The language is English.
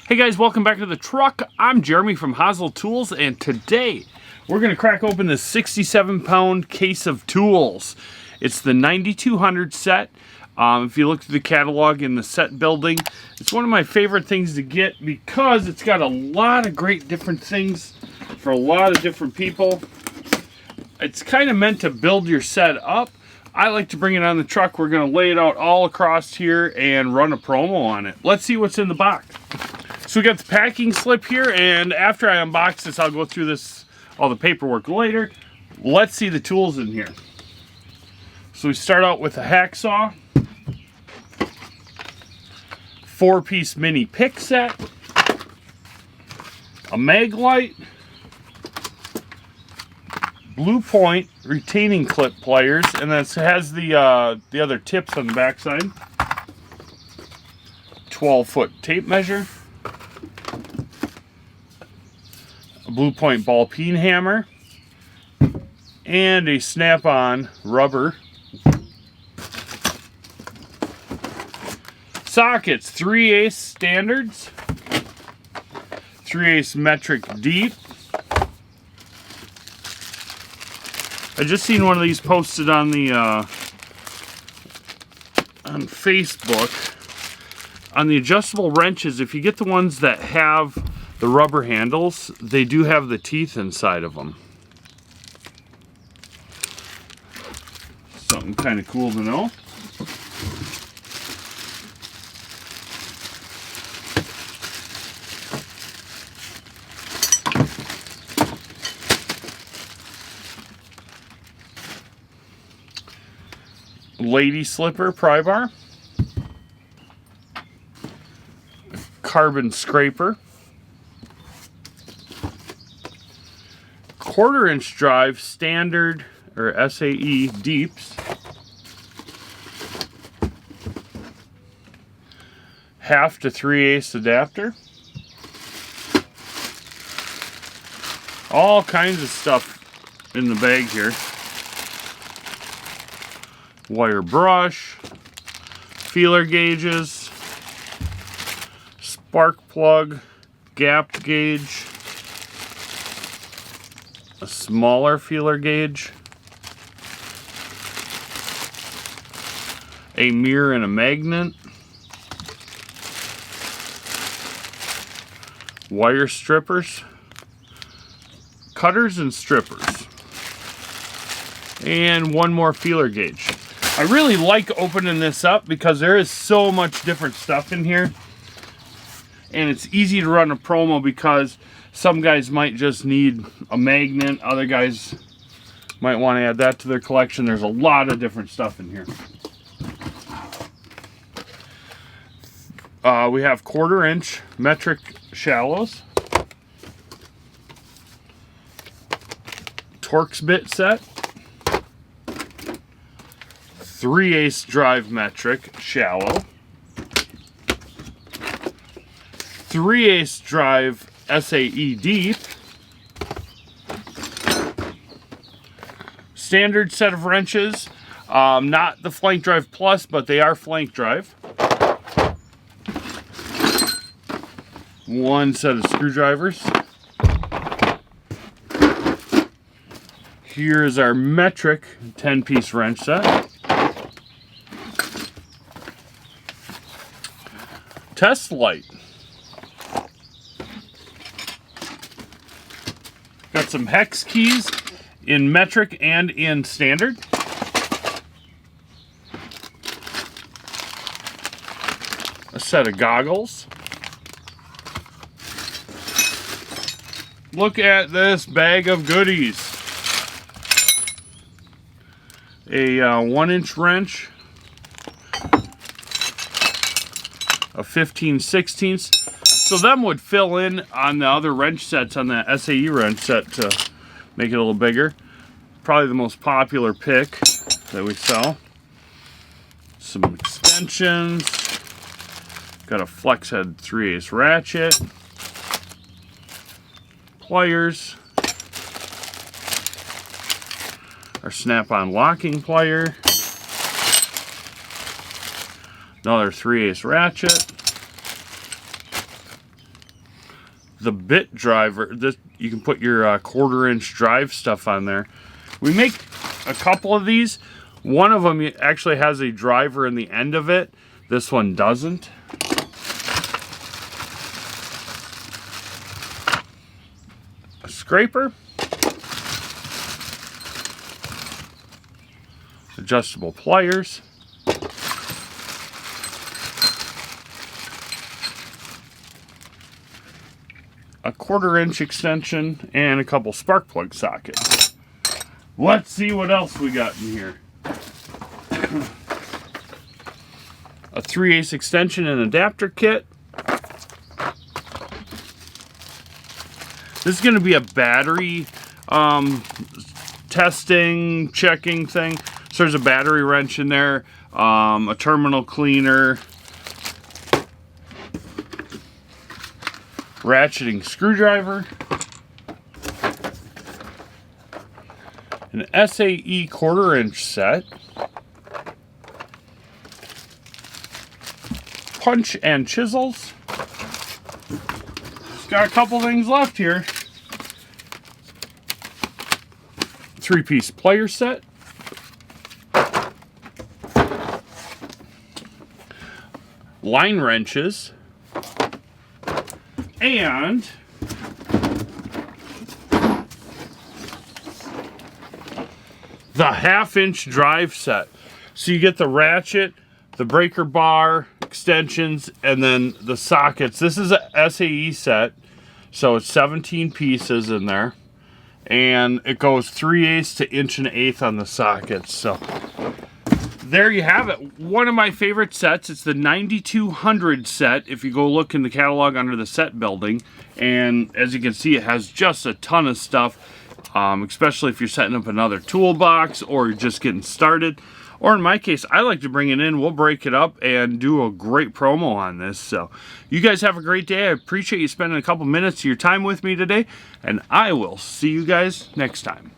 Hey guys, welcome back to the truck. I'm Jeremy from Haasl Tools, and today we're going to crack open this 67-pound case of tools. It's the 9200 set. If you look through the catalog in the set building, it's one of my favorite things to get because it's got a lot of great different things for a lot of different people. It's kind of meant to build your set up. I like to bring it on the truck. We're going to lay it out all across here and run a promo on it. Let's see what's in the box. So we got the packing slip here, and after I unbox this, I'll go through all the paperwork later. Let's see the tools in here. So we start out with a hacksaw, 4-piece mini pick set, a mag light, blue point retaining clip pliers, and this has the other tips on the backside. 12-foot tape measure, a blue point ball peen hammer, and a snap-on rubber. Sockets, 3/8 standards, 3/8 metric deep. I just seen one of these posted on the on Facebook. On the adjustable wrenches, if you get the ones that have the rubber handles, they do have the teeth inside of them. Something kind of cool to know. Lady slipper pry bar, carbon scraper, 1/4-inch drive standard or SAE deeps, half to 3/8 adapter, all kinds of stuff in the bag here. Wire brush, feeler gauges, spark plug, gap gauge, a smaller feeler gauge, a mirror and a magnet, wire strippers, cutters and strippers, and one more feeler gauge. I really like opening this up because there is so much different stuff in here, and it's easy to run a promo because some guys might just need a magnet, other guys might want to add that to their collection. There's a lot of different stuff in here. We have 1/4-inch metric shallows, Torx bit set, 3/8 drive metric shallow, 3/8 drive SAE deep, standard set of wrenches, not the flank drive plus, but they are flank drive, one set of screwdrivers. Here is our metric 10-piece wrench set. Test light. Got some hex keys in metric and in standard. A set of goggles. Look at this bag of goodies. A 1-inch wrench, a 15/16. So them would fill in on the other wrench sets on the SAE wrench set to make it a little bigger. Probably the most popular pick that we sell. Some extensions. Got a flex head 3/8 ratchet. Pliers. Our snap-on locking plier. Another 3/8 ratchet. the bit driver. This, you can put your 1/4-inch drive stuff on there. We make a couple of these. One of them actually has a driver in the end of it. This one doesn't. A scraper. Adjustable pliers. A 1/4-inch extension, and a couple spark plug sockets. Let's see what else we got in here. A 3/8 extension and adapter kit. This is going to be a battery testing, checking thing. So there's a battery wrench in there, a terminal cleaner, ratcheting screwdriver, an SAE 1/4-inch set, punch and chisels. It's got a couple things left here. 3-piece plier set. Line wrenches. And the 1/2-inch drive set. So you get the ratchet, the breaker bar, extensions, and then the sockets. This is a SAE set, so it's 17 pieces in there. And it goes 3/8 to 1.8" on the sockets. So there you have it. One of my favorite sets. It's the 9200 set. If you go look in the catalog under the set building, and as you can see, it has just a ton of stuff, especially if you're setting up another toolbox or you're just getting started. Or in my case, I like to bring it in. We'll break it up and do a great promo on this. So you guys have a great day. I appreciate you spending a couple minutes of your time with me today, and I will see you guys next time.